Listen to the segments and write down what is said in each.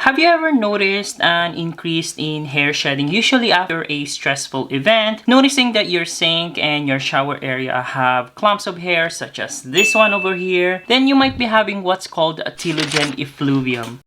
Have you ever noticed an increase in hair shedding, usually after a stressful event? Noticing that your sink and your shower area have clumps of hair, such as this one over here, then you might be having what's called a telogen effluvium.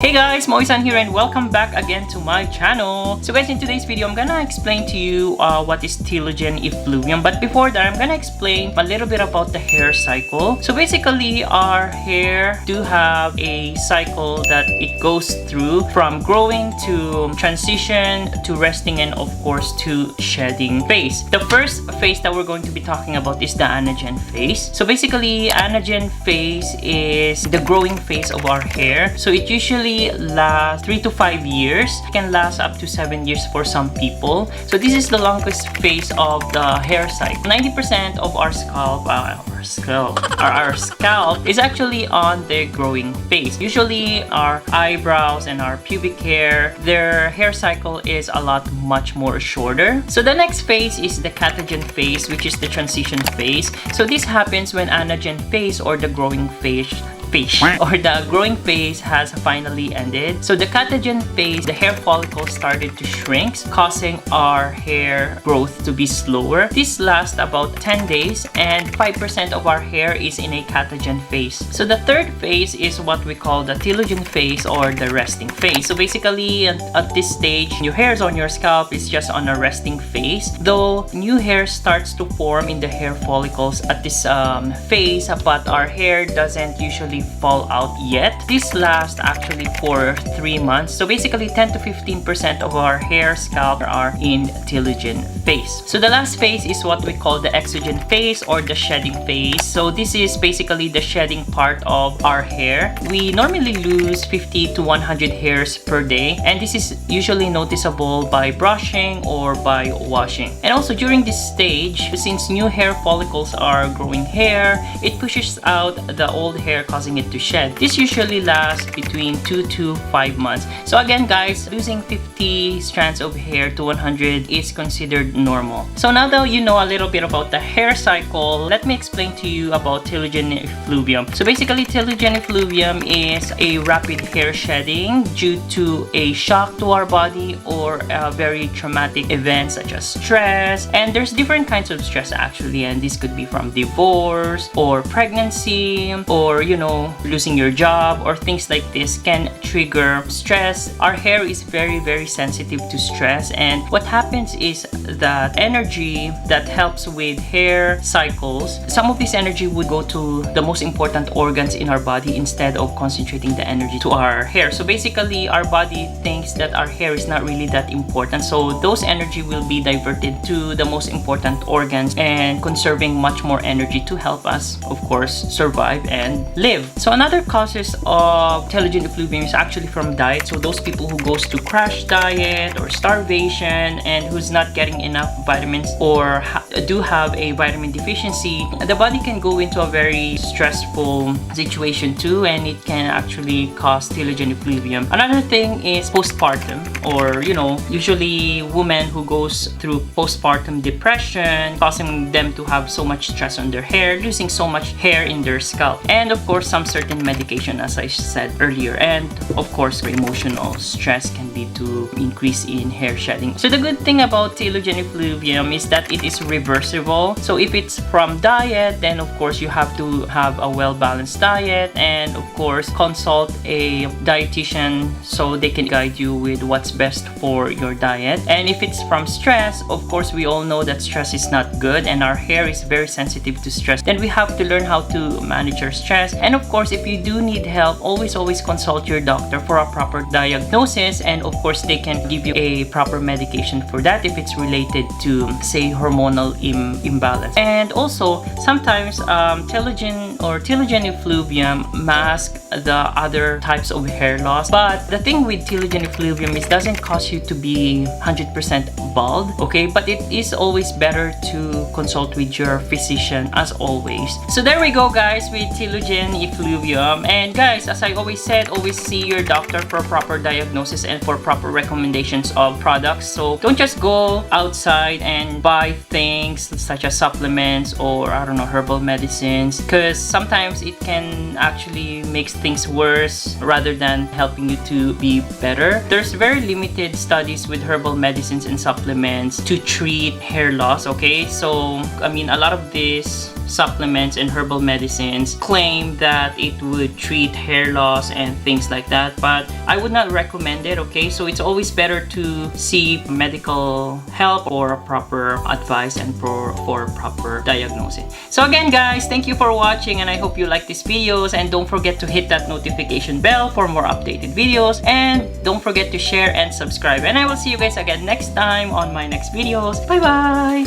Hey guys, Moisan here and welcome back again to my channel. So guys, in today's video, I'm gonna explain to you what is telogen effluvium. But before that, I'm gonna explain a little bit about the hair cycle. So basically, our hair do have a cycle that it goes through from growing to transition to resting and of course to shedding phase. The first phase that we're going to be talking about is the anagen phase. So basically, anagen phase is the growing phase of our hair. So it usually lasts 3 to 5 years. It can last up to 7 years for some people. So this is the longest phase of the hair cycle. 90% of our scalp is actually on the growing phase. Usually our eyebrows and our pubic hair, their hair cycle is a lot much more shorter. So the next phase is the catagen phase, which is the transition phase. So this happens when anagen phase or the growing phase has finally ended. So the catagen phase, the hair follicles started to shrink, causing our hair growth to be slower. This lasts about 10 days and 5% of our hair is in a catagen phase. So the third phase is what we call the telogen phase or the resting phase. So basically at this stage, new hairs on your scalp is just on a resting phase, though new hair starts to form in the hair follicles at this phase, but our hair doesn't usually fall out yet. This lasts actually for 3 months. So basically 10 to 15% of our hair scalp are in telogen phase. So the last phase is what we call the exogen phase or the shedding phase. So this is basically the shedding part of our hair. We normally lose 50 to 100 hairs per day, and this is usually noticeable by brushing or by washing. And also during this stage, since new hair follicles are growing hair, it pushes out the old hair, causing it to shed. This usually lasts between 2 to 5 months. So again guys, losing 50 strands of hair to 100 is considered normal. So now that you know a little bit about the hair cycle, let me explain to you about telogen effluvium. So basically, telogen effluvium is a rapid hair shedding due to a shock to our body or a very traumatic event such as stress. And there's different kinds of stress actually, and this could be from divorce or pregnancy or losing your job, or things like this can trigger stress. Our hair is very sensitive to stress, and what happens is that energy that helps with hair cycles, some of this energy would go to the most important organs in our body instead of concentrating the energy to our hair. So basically our body thinks that our hair is not really that important, so those energy will be diverted to the most important organs and conserving much more energy to help us, of course, survive and live. So another causes of telogen effluvium is actually from diet. So those people who goes to crash diet or starvation and who's not getting enough vitamins or do have a vitamin deficiency, the body can go into a very stressful situation too, and it can actually cause telogen effluvium. Another thing is postpartum, or usually women who goes through postpartum depression, causing them to have so much stress on their hair, losing so much hair in their scalp, and of course some certain medication, as I said earlier, and of course emotional stress can lead to increase in hair shedding. So the good thing about telogen effluvium is that it is reversible. So if it's from diet, then of course you have to have a well-balanced diet, and of course consult a dietitian so they can guide you with what's best for your diet. And if it's from stress, of course we all know that stress is not good, and our hair is very sensitive to stress. Then we have to learn how to manage our stress. And of course, if you do need help, always consult your doctor for a proper diagnosis, and of course they can give you a proper medication for that if it's related to, say, hormonal imbalance. And also sometimes telogen effluvium masks the other types of hair loss. But the thing with Telogen Effluvium is doesn't cause you to be 100% bald, okay? But it is always better to consult with your physician as always. So there we go guys with Telogen Effluvium. And guys, as I always said, always see your doctor for proper diagnosis and for proper recommendations of products. So don't just go outside and buy things such as supplements or I don't know, herbal medicines, because sometimes it can actually make things worse rather than helping you to be better. There's very limited studies with herbal medicines and supplements to treat hair loss, okay? So I mean, a lot of these supplements and herbal medicines claim that it would treat hair loss and things like that, but I would not recommend it, okay? So it's always better to seek medical help or proper advice and for proper diagnosis. So again guys, thank you for watching and I hope you like these videos, and don't forget to hit that notification bell for more updated videos, and don't forget to share and subscribe, and I will see you guys again next time on my next videos. Bye bye.